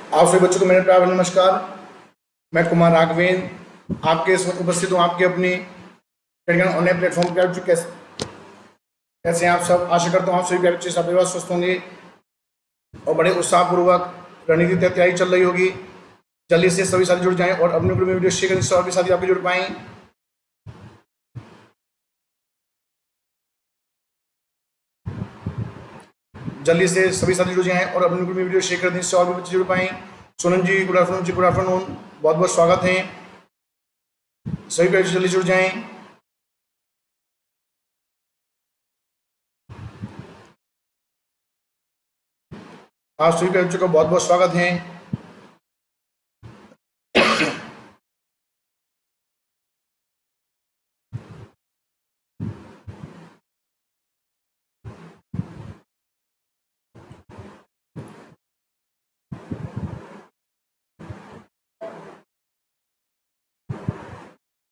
आप सभी बच्चों को मेरा प्यार भरा नमस्कार। मैं कुमार राघवेंद्र आपके इस वक्त उपस्थित हूँ आपके अपनी टेलीग्राम ऑनलाइन प्लेटफॉर्म पर। कैसे हैं आप सब? आशा करता हूँ आप सभी प्यारे बच्चे सब परिवार स्वस्थ होंगे और बड़े उत्साहपूर्वक रणनीति तैयारी चल रही होगी। जल्दी से सभी साथी जुड़ जाएं और अपने ग्रुप में वीडियो शेयर करें जिससे और भी साथी आपके जुड़ पाएं। जल्दी से सभी साथी जुड़ जाएं और अपने ग्रुप में वीडियो शेयर कर दें जिससे और भी बच्चे जुड़ पाएं। सोनम जी गुड आफ्टरनून जी, गुड आफ्टरनून, बहुत बहुत स्वागत है। सभी प्यारे जल्दी जुड़ जाएं। आप सभी प्यारे बच्चों का बहुत बहुत स्वागत है।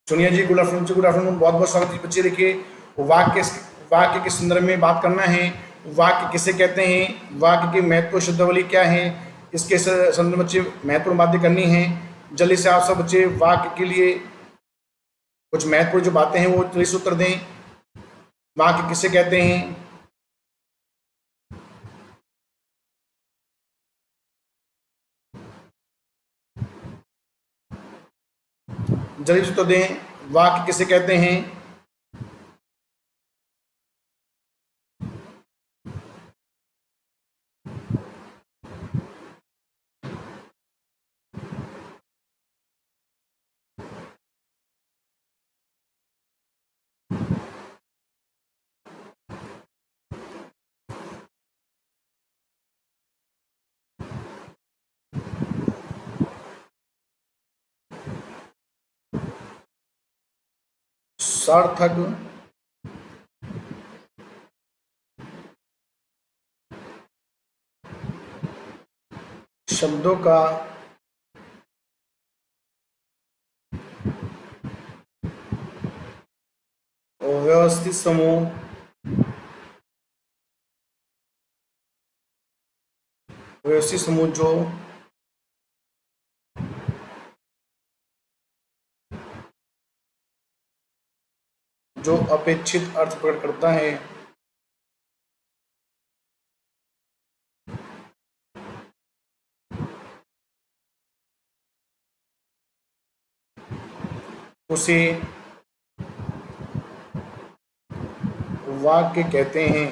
सोनिया जी गुड आफ्टरनून, गुड आफ्टरनून, बहुत बहुत स्वागत है। बच्चे देखिए, वाक्य के संदर्भ में बात करना है। वाक्य किसे कहते हैं, वाक्य की महत्व शब्दावली क्या है, इसके संदर्भ में बच्चे महत्वपूर्ण बातें करनी है। जल्दी से आप सब बच्चे वाक्य के लिए कुछ महत्वपूर्ण जो बातें हैं वो जल्दी से उत्तर दें। वाक्य किसे कहते हैं? जल्दी से उत्तर दें, वाक्य किसे कहते हैं? सार्थक शब्दों का व्यवस्थित समूह जो अपेक्षित अर्थ प्रकट करता है उसे वाक्य कहते हैं।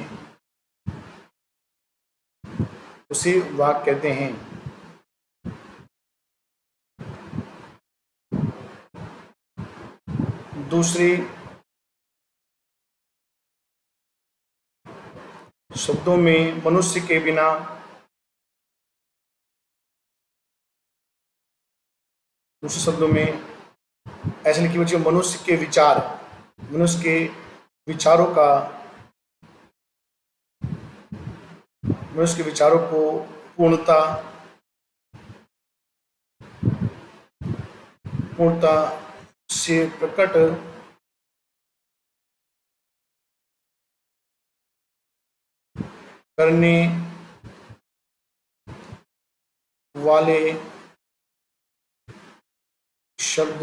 उसे वाक्य कहते हैं। दूसरे शब्दों में मनुष्य के बिना दूसरे शब्दों में ऐसे लिखिए बच्चों, मनुष्य के विचारों का मनुष्य के विचारों को पूर्णता से प्रकट करने वाले शब्द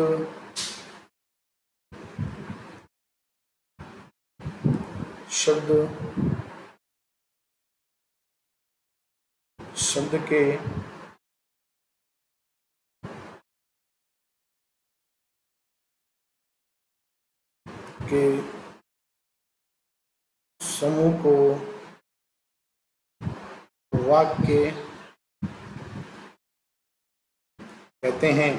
के समूह को वाक्य कहते हैं।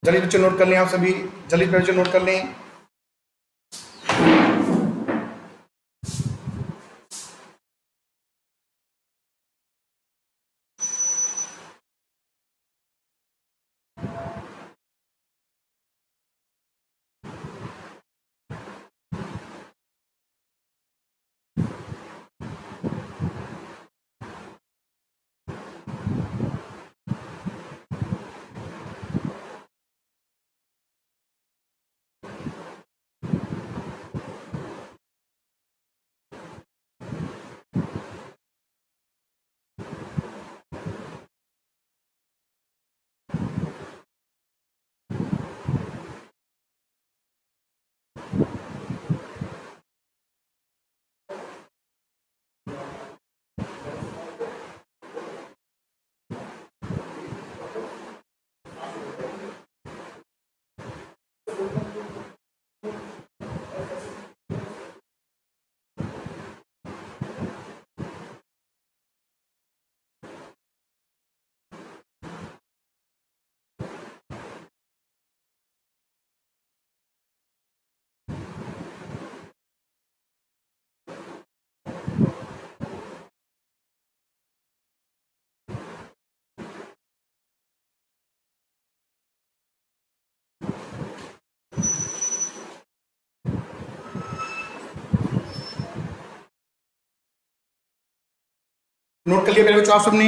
जल्दी बच्चे नोट कर लें, आप सभी जल्दी बच्चे नोट कर लें। नोट कर लिया मेरे बच्चों आप सबने।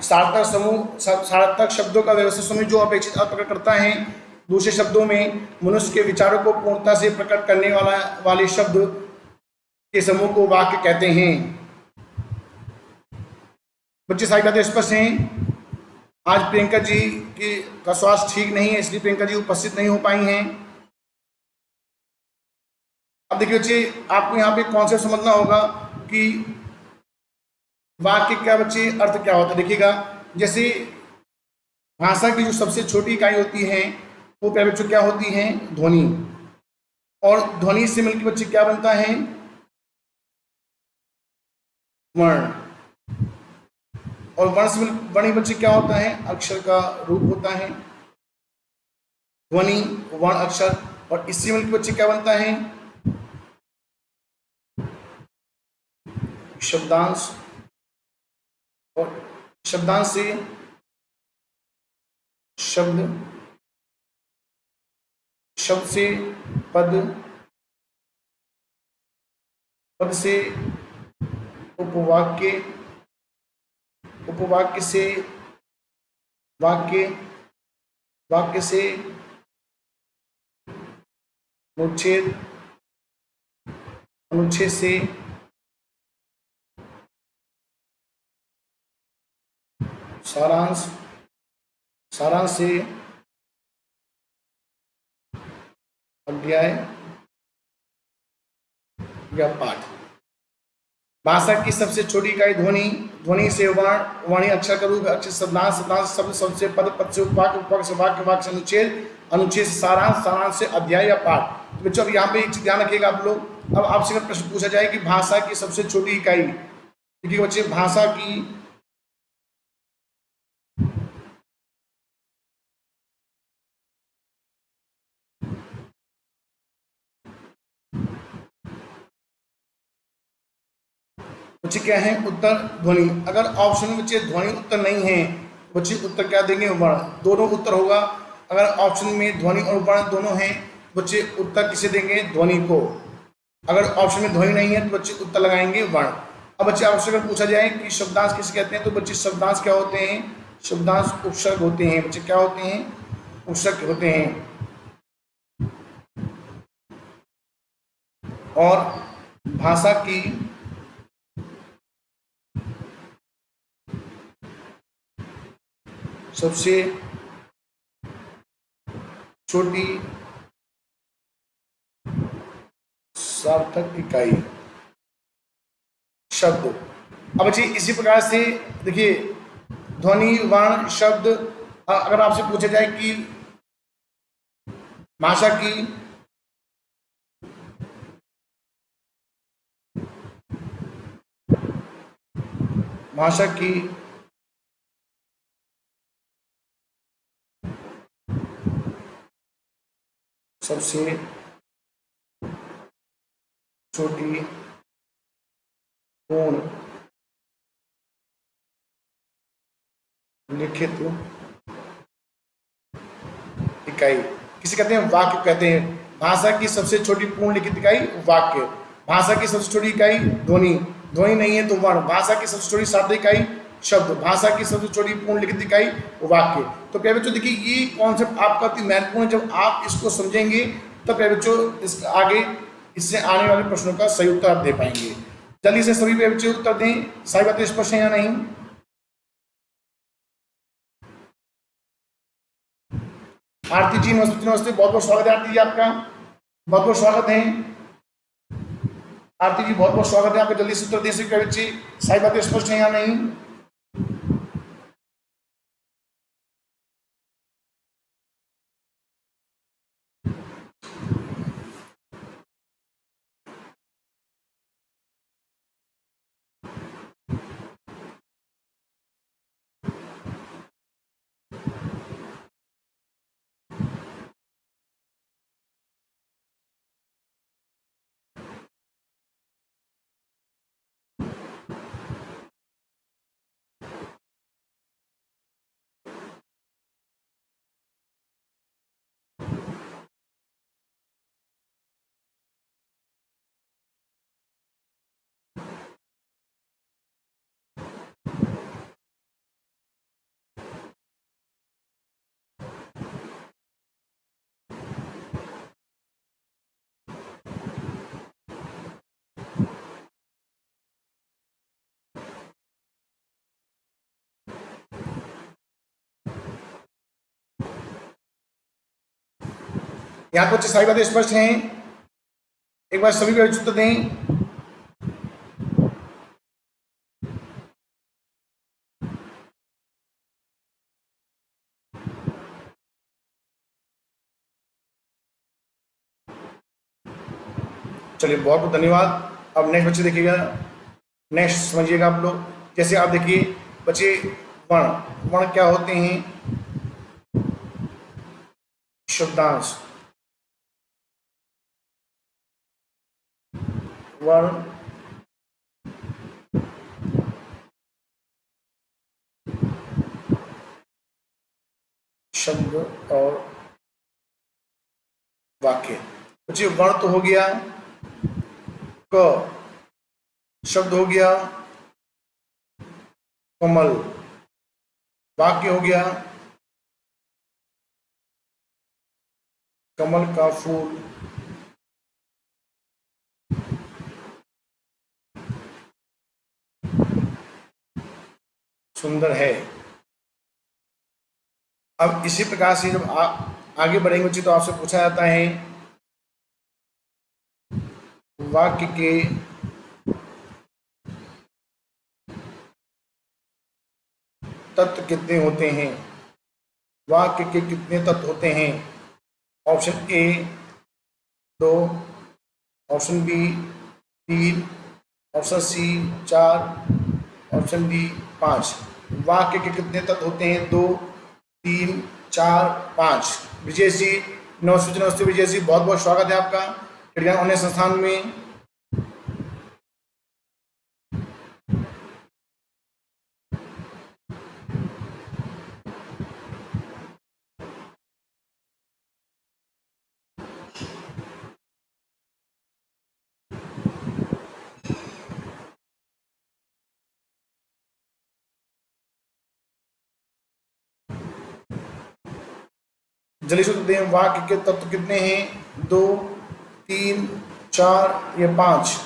सार्थक समूह, सार्थक शब्दों का व्यवस्थित समूह जो अपेक्षित अर्थ प्रकट करता है। दूसरे शब्दों में मनुष्य के विचारों को पूर्णता से प्रकट करने वाले शब्द के समूह को वाक्य कहते हैं। बच्चे सारी बातें स्पष्ट हैं। आज प्रियंका जी की का स्वास्थ्य ठीक नहीं है, इसलिए प्रियंका जी उपस्थित नहीं हो पाई हैं। अब देखिए बच्चे, आपको यहाँ पे कॉन्सेप्ट समझना होगा कि वाक्य क्या बच्चे अर्थ क्या होता है। देखिएगा, जैसे भाषा की जो सबसे छोटी इकाई होती है वो प्यारे बच्चों क्या होती है, ध्वनि। और ध्वनि से मिलकर बच्चे क्या बनता है, वर्ण। और वर्ण से वर्ण बच्चे क्या होता है, अक्षर का रूप होता है। ध्वनि, वर्ण, अक्षर। और इससे मिलकर बच्चे क्या बनता है, शब्दांश। और शब्दांश से शब्द, शब्द से पद, पद से उपवाक्य, उपवाक्य से वाक्य, वाक्य से अनुच्छेद, अनुच्छेद से सारांश, सारांश से अध्याय या पाठ। भाषा की सबसे छोटी इकाई ध्वनि, ध्वनि से वर्ण, वाणी अक्षर का रूप, अक्षर शब्दांश, शब्दांश शब्द, शब्द से पद, पद से उपवाक्य, उपवाक्य से वाक्य, वाक्य से अनुच्छेद, अनुच्छेद से सारांश, सारांश से अध्याय या पाठ। तो बच्चों अब यहाँ पे एक चीज ध्यान रखिएगा आप लोग। अब आपसे अगर प्रश्न पूछा जाए कि भाषा की सबसे छोटी इकाई, देखिए बच्चे, भाषा की बच्चे क्या है, उत्तर ध्वनि। अगर ऑप्शन में बच्चे ध्वनि उत्तर नहीं है, बच्चे उत्तर क्या देंगे, वर्ण। दोनों उत्तर होगा। अगर ऑप्शन में ध्वनि और वर्ण दोनों हैं, बच्चे उत्तर किसे देंगे, ध्वनि को। अगर ऑप्शन में ध्वनि नहीं है तो बच्चे उत्तर लगाएंगे वर्ण। अब बच्चे आपसे अगर पूछा जाए कि शब्दांश किसे कहते हैं, तो बच्चे शब्दांश क्या होते हैं, शब्दांश उपसर्ग होते हैं। बच्चे क्या होते हैं, उपसर्ग होते हैं। और भाषा की सबसे छोटी सार्थक इकाई शब्द। अब बच्चे इसी प्रकार से देखिए, ध्वनि, वर्ण, शब्द। अगर आपसे पूछा जाए कि भाषा की भाषा की सबसे छोटी पूर्ण लिखित इकाई किसे कहते हैं, वाक्य कहते हैं। भाषा की सबसे छोटी पूर्ण लिखित इकाई वाक्य। भाषा की सबसे छोटी इकाई ध्वनि, ध्वनि नहीं है तो वर्ण। भाषा की सबसे छोटी शाब्दिक इकाई शब्द। भाषा की सबसे छोटी पूर्ण लिखित इकाई वाक्य। तो प्यारे बच्चों देखिए, ये कॉन्सेप्ट आपका अति महत्वपूर्ण है। जब आप इसको समझेंगे तब प्यारे बच्चों इस आगे इससे आने वाले प्रश्नों का सही उत्तर आप दे पाएंगे। जल्दी से सभी प्यारे बच्चे उत्तर दें, सारी बातें स्पष्ट है या नहीं। आरती जी नमस्ते, नमस्ते, बहुत बहुत स्वागत है आरती जी आपका, बहुत बहुत स्वागत है आरती जी, बहुत बहुत स्वागत है आपका। जल्दी से उत्तर दे सकते बच्चे, सारी बातें स्पष्ट है या नहीं। यहाँ पर सारी बातें स्पष्ट हैं, एक बार सभी को उत्तर दें। चलिए बहुत बहुत धन्यवाद। अब नेक्स्ट बच्चे देखिएगा, नेक्स्ट समझिएगा आप लोग। जैसे आप देखिए बच्चे, वर्ण, वर्ण क्या होते हैं? शब्दांश। वर्ण शब्द और वाक्य। बच्चे वर्ण तो हो गया, क शब्द हो गया, कमल वाक्य हो गया, कमल का फूल, सुंदर है। अब इसी प्रकार से जब आप आगे बढ़ेंगे बच्चे तो आपसे पूछा जाता है वाक्य के तत्व कितने होते हैं? वाक्य के कितने तत्व होते हैं? Option A 2, option B 3, option C 4, option D 5। वाक्य के कितने तत्व होते हैं? 2, 3, 4, 5। विजय जी नमस्ते, नमस्ते विजय जी, बहुत बहुत स्वागत है आपका क्रिया ऑनलाइन संस्थान में। जल्दी से उत्तर दें, वाक्य के तत्व कितने हैं? 2, 3, 4 या 5?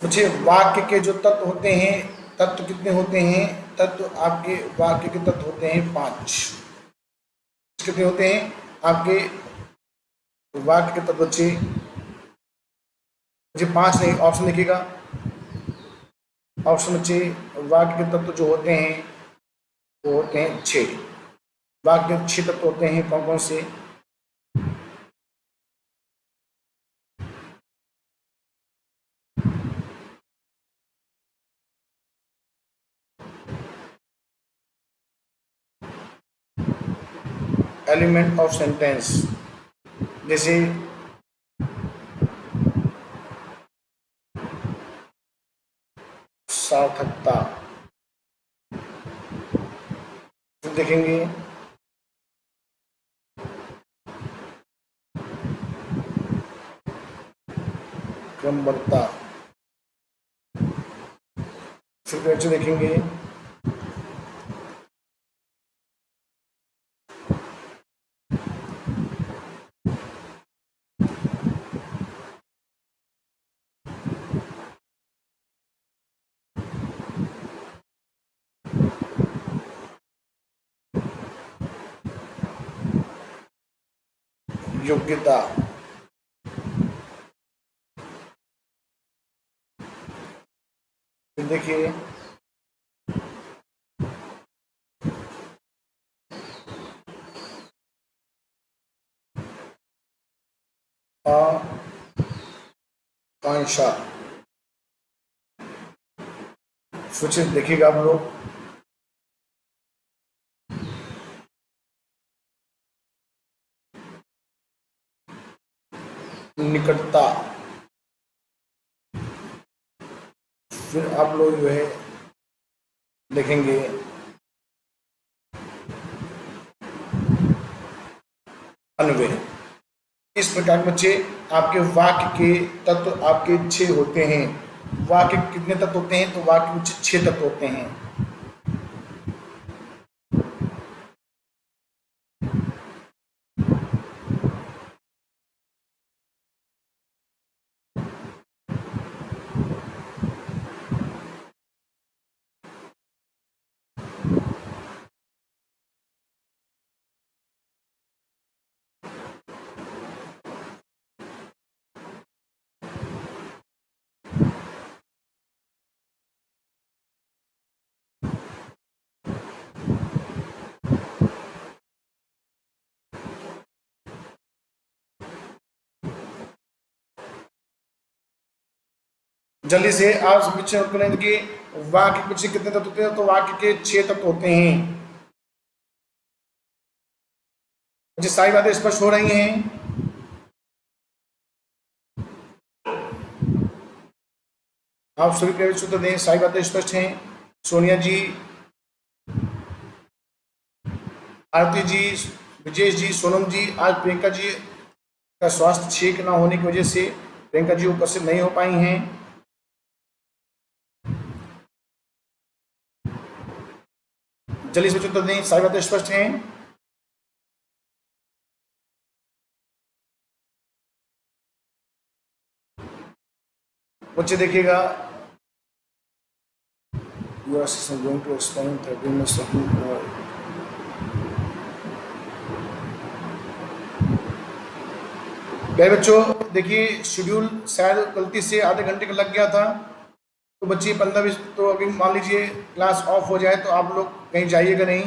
मुझे वाक्य के जो तत्व होते हैं, तत्व कितने होते हैं? तत्व आपके वाक्य के तत्व होते हैं 5। कितने होते हैं आपके वाक्य के तत्व बच्चे? मुझे 5 नहीं, ऑप्शन लिखिएगा। ऑप्शन बच्चे, वाक्य के तत्व जो होते हैं वो होते हैं 6। वाक्य के 6 तत्व होते हैं, कौन कौन से? एलिमेंट ऑफ सेंटेंस, जैसे सार्थकता। फिर देखेंगे क्रमबद्धता। फिर बच्चे देखेंगे योग्यता। फिर देखिए आकांक्षा। सोचिए, देखिएगा आप लोग, निकटता। फिर आप लोग जो है देखेंगे अन्वय। इस प्रकार के बच्चे आपके वाक्य के तत्व आपके 6 होते हैं। वाक्य कितने तत्व होते हैं? तो वाक्य कुछ 6 तत्व होते हैं। जल्दी से आप पीछे नोट करेंगे कि वाक्य के पीछे कितने तत्व होते हैं? तो वाक्य के 6 तत्व होते हैं। मुझे सारी बातें स्पष्ट हो रही हैं? आप सभी प्रेरित सूत्र दें, सारी बातें स्पष्ट हैं? सोनिया जी, आरती जी, विजेश जी, सोनम जी, आज प्रियंका जी का स्वास्थ्य ठीक न होने की वजह से प्रियंका जी उपस्थित नहीं हो पाई हैं। जल्दी से उत्तर दें, सारी बातें स्पष्ट हैं? बच्चे देखिएगा, your assistant going to explain the agreements of प्यारे बच्चों देखिए, शेड्यूल शायद गलती से आधे घंटे का लग गया था, तो बच्चे 15-20 तो अभी मान लीजिए क्लास ऑफ हो जाए तो आप लोग कहीं जाइएगा नहीं।